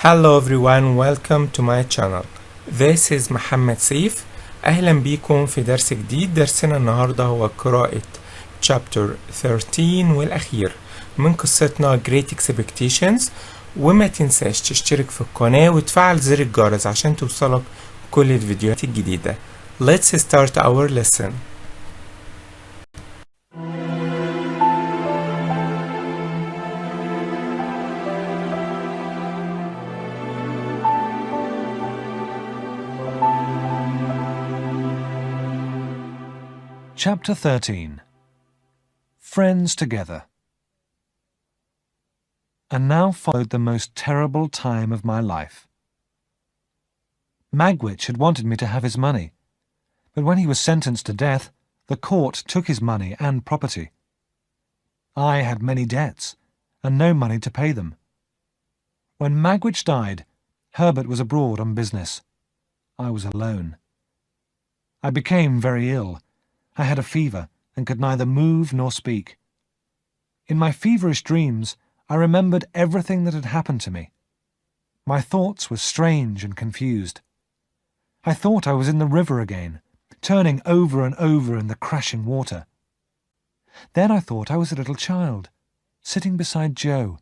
Hello everyone, welcome to my channel. This is محمد سيف. أهلا بيكم في درس جديد. درسنا النهاردة هو قراءة chapter 13 والأخير من قصتنا Great Expectations. وما تنساش تشترك في القناة وتفعل زر الجرس عشان توصلك كل الفيديوهات الجديدة. Let's start our lesson. Chapter 13. Friends Together. And now followed the most terrible time of my life. Magwitch had wanted me to have his money, but when he was sentenced to death, the court took his money and property. I had many debts, and no money to pay them. When Magwitch died, Herbert was abroad on business. I was alone. I became very ill. I had a fever and could neither move nor speak. In my feverish dreams, I remembered everything that had happened to me. My thoughts were strange and confused. I thought I was in the river again, turning over and over in the crashing water. Then I thought I was a little child, sitting beside Joe.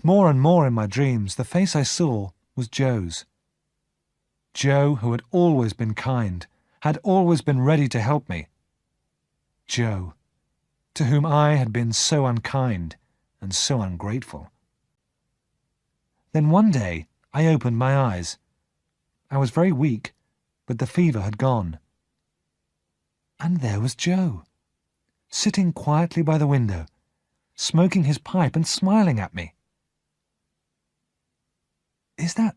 More and more in my dreams, the face I saw was Joe's. Joe, who had always been kind, had always been ready to help me. Joe, to whom I had been so unkind and so ungrateful. Then one day I opened my eyes. I was very weak, but the fever had gone. And there was Joe, sitting quietly by the window, smoking his pipe and smiling at me. "Is that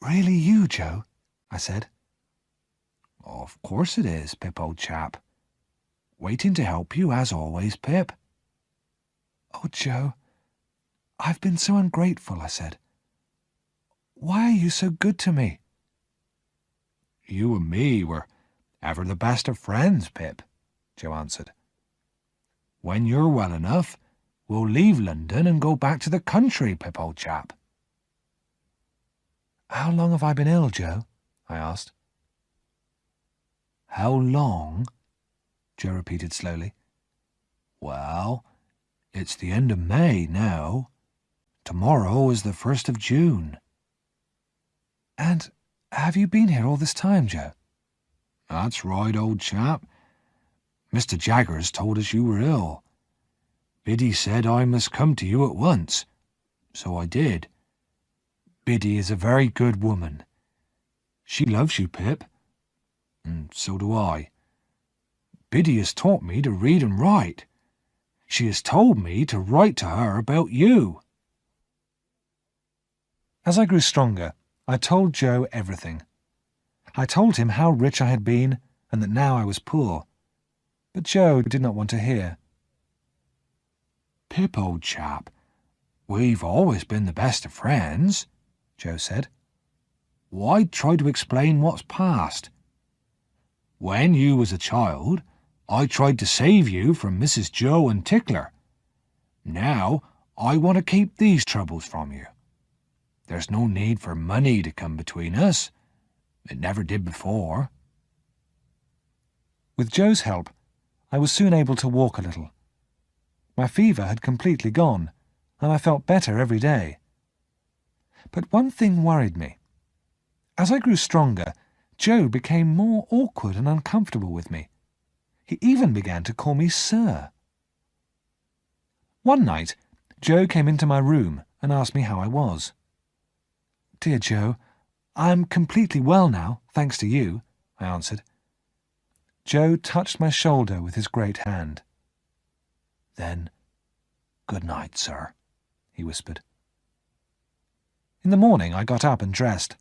really you, Joe?" I said. "Of course it is, Pip, old chap. Waiting to help you, as always, Pip." "Oh, Joe, I've been so ungrateful," I said. "Why are you so good to me?" "You and me were ever the best of friends, Pip," Joe answered. "When you're well enough, we'll leave London and go back to the country, Pip, old chap." "How long have I been ill, Joe?" I asked. "How long?" Joe repeated slowly. "Well, it's the end of May now. Tomorrow is the 1st of June. "And have you been here all this time, Joe?" "That's right, old chap. Mr. Jaggers told us you were ill. Biddy said I must come to you at once, so I did. Biddy is a very good woman. She loves you, Pip, and so do I. Biddy has taught me to read and write. She has told me to write to her about you." As I grew stronger, I told Joe everything. I told him how rich I had been and that now I was poor. But Joe did not want to hear. "Pip, old chap, we've always been the best of friends," Joe said. "Why try to explain what's past? When you was a child, I tried to save you from Mrs. Joe and Tickler. Now I want to keep these troubles from you. There's no need for money to come between us. It never did before." With Joe's help, I was soon able to walk a little. My fever had completely gone, and I felt better every day. But one thing worried me. As I grew stronger, Joe became more awkward and uncomfortable with me. He even began to call me Sir. One night, Joe came into my room and asked me how I was. "Dear Joe, I am completely well now, thanks to you," I answered. Joe touched my shoulder with his great hand. "Then, good night, sir," he whispered. In the morning I got up and dressed.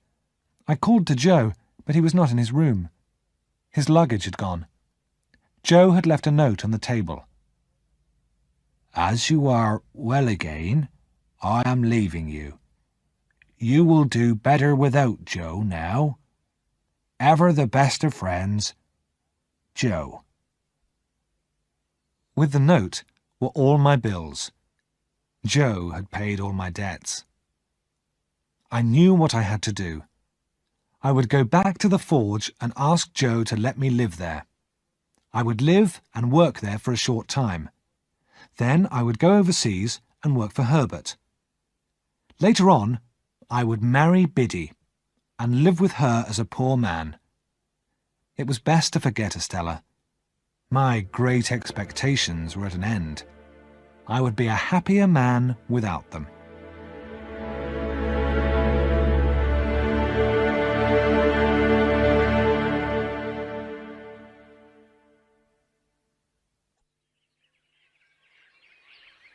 I called to Joe, but he was not in his room. His luggage had gone. Joe had left a note on the table. "As you are well again, I am leaving you. You will do better without Joe now. Ever the best of friends, Joe." With the note were all my bills. Joe had paid all my debts. I knew what I had to do. I would go back to the forge and ask Joe to let me live there. I would live and work there for a short time. Then I would go overseas and work for Herbert. Later on, I would marry Biddy and live with her as a poor man. It was best to forget Estella. My great expectations were at an end. I would be a happier man without them.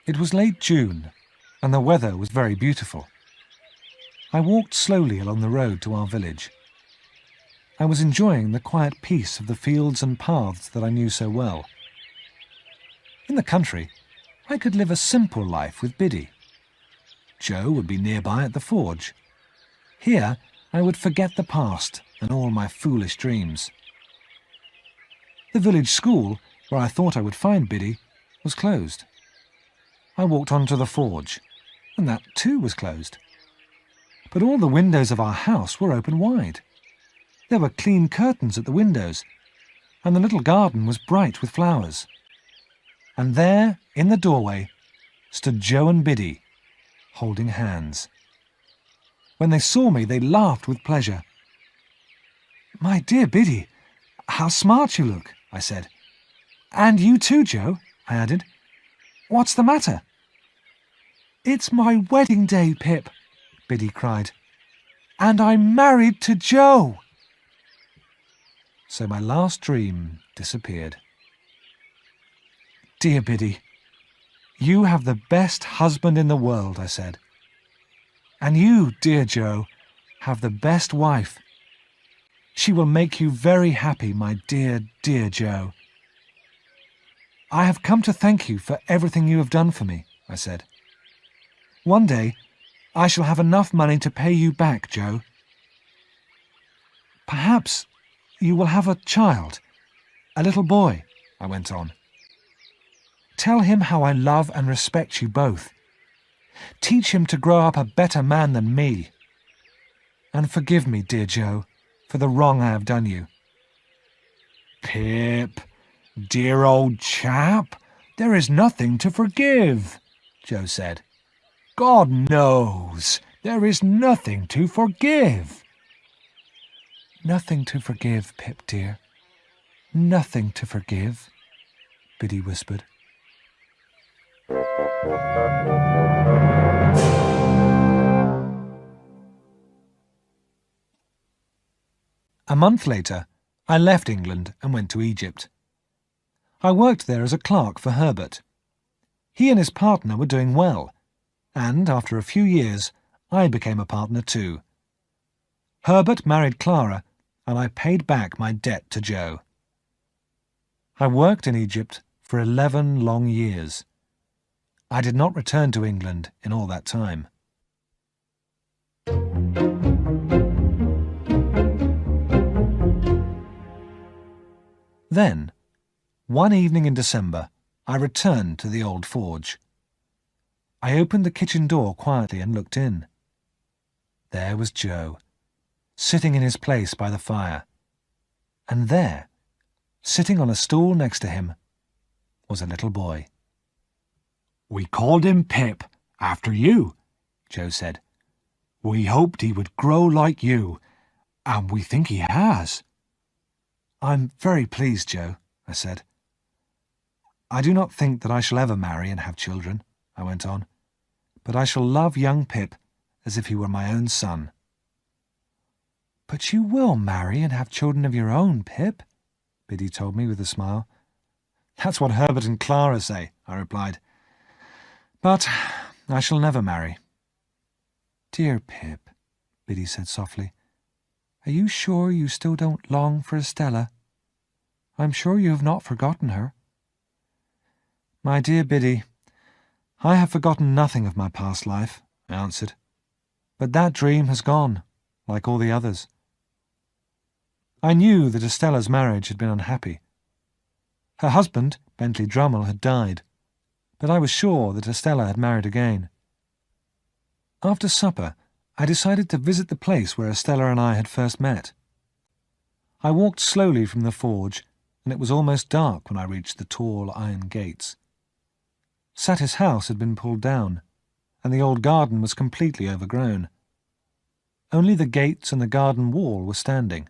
It was late June, and the weather was very beautiful. I walked slowly along the road to our village. I was enjoying the quiet peace of the fields and paths that I knew so well. In the country, I could live a simple life with Biddy. Joe would be nearby at the forge. Here, I would forget the past and all my foolish dreams. The village school, where I thought I would find Biddy, was closed. I walked on to the forge, and that too was closed. But all the windows of our house were open wide. There were clean curtains at the windows, and the little garden was bright with flowers. And there, in the doorway, stood Joe and Biddy, holding hands. When they saw me, they laughed with pleasure. "My dear Biddy, how smart you look," I said. "And you too, Joe," I added. "What's the matter?" "It's my wedding day, Pip," Biddy cried. "And I'm married to Joe." So my last dream disappeared. "Dear Biddy, you have the best husband in the world," I said. "And you, dear Joe, have the best wife. She will make you very happy, my dear, dear Joe." "I have come to thank you for everything you have done for me," I said. "One day I shall have enough money to pay you back, Joe. Perhaps you will have a child, a little boy," I went on. "Tell him how I love and respect you both. Teach him to grow up a better man than me. And forgive me, dear Joe, for the wrong I have done you." Pip, dear old chap, there is nothing to forgive, Joe said. God knows there is nothing to forgive. "Nothing to forgive, Pip dear. Nothing to forgive," Biddy whispered. A month later, I left England and went to Egypt. I worked there as a clerk for Herbert. He and his partner were doing well, and after a few years, I became a partner too. Herbert married Clara, and I paid back my debt to Joe. I worked in Egypt for 11 long years. I did not return to England in all that time. Then, one evening in December, I returned to the old forge. I opened the kitchen door quietly and looked in. There was Joe, sitting in his place by the fire. And there, sitting on a stool next to him, was a little boy. We called him Pip, after you, Joe said. We hoped he would grow like you, and we think he has. "I'm very pleased, Joe," I said. "I do not think that I shall ever marry and have children," I went on, "but I shall love young Pip as if he were my own son." "But you will marry and have children of your own, Pip," Biddy told me with a smile. "That's what Herbert and Clara say," I replied. "But I shall never marry." "Dear Pip," Biddy said softly, "are you sure you still don't long for Estella? I'm sure you have not forgotten her." "My dear Biddy, I have forgotten nothing of my past life," I answered. "But that dream has gone, like all the others. I knew that Estella's marriage had been unhappy. Her husband, Bentley Drummle, had died, but I was sure that Estella had married again. After supper, I decided to visit the place where Estella and I had first met. I walked slowly from the forge, and it was almost dark when I reached the tall iron gates. Satis' house had been pulled down, and the old garden was completely overgrown. Only the gates and the garden wall were standing.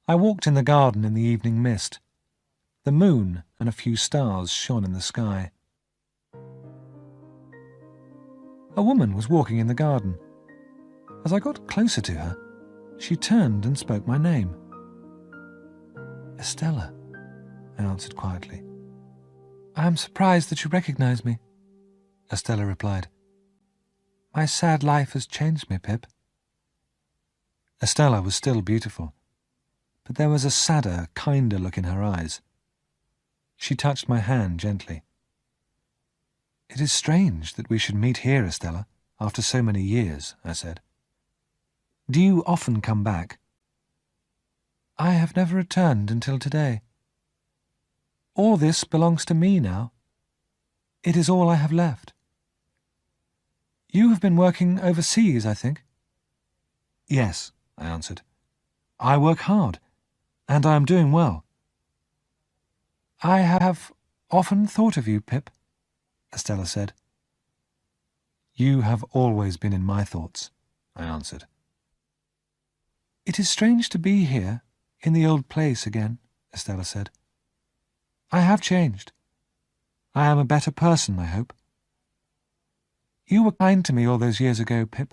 I walked in the garden in the evening mist. The moon and a few stars shone in the sky. A woman was walking in the garden. As I got closer to her, she turned and spoke my name. "Estella," I answered quietly. "I am surprised that you recognize me," Estella replied. "My sad life has changed me, Pip." Estella was still beautiful, but there was a sadder, kinder look in her eyes. She touched my hand gently. "It is strange that we should meet here, Estella, after so many years," I said. "Do you often come back?" "I have never returned until today. All this belongs to me now. It is all I have left." "You have been working overseas, I think?" "Yes," I answered. "I work hard, and I am doing well." "I have often thought of you, Pip," Estella said. "You have always been in my thoughts," I answered. "It is strange to be here, in the old place again," Estella said. "I have changed. I am a better person, I hope. You were kind to me all those years ago, Pip.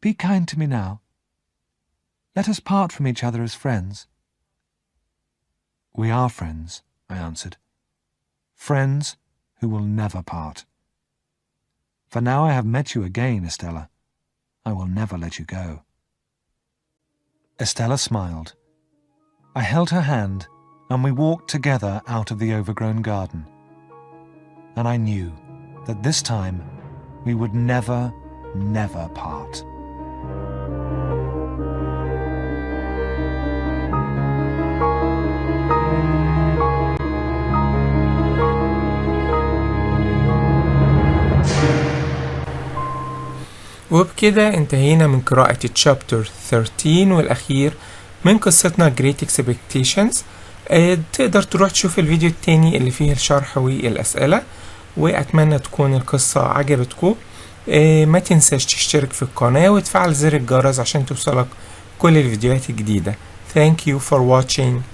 Be kind to me now. Let us part from each other as friends." "We are friends," I answered. "Friends who will never part. For now I have met you again, Estella. I will never let you go." Estella smiled. I held her hand, and we walked together out of the overgrown garden. And I knew that this time we would never, never part. وبكده انتهينا من قراءة Chapter 13 والأخير من قصتنا Great Expectations. تقدر تروح تشوف الفيديو التاني اللي فيه الشرح والأسئلة، وأتمنى تكون القصة عجبتكم. ما تنساش تشترك في القناة وتفعل زر الجرس عشان توصلك كل الفيديوهات الجديدة. Thank you for watching.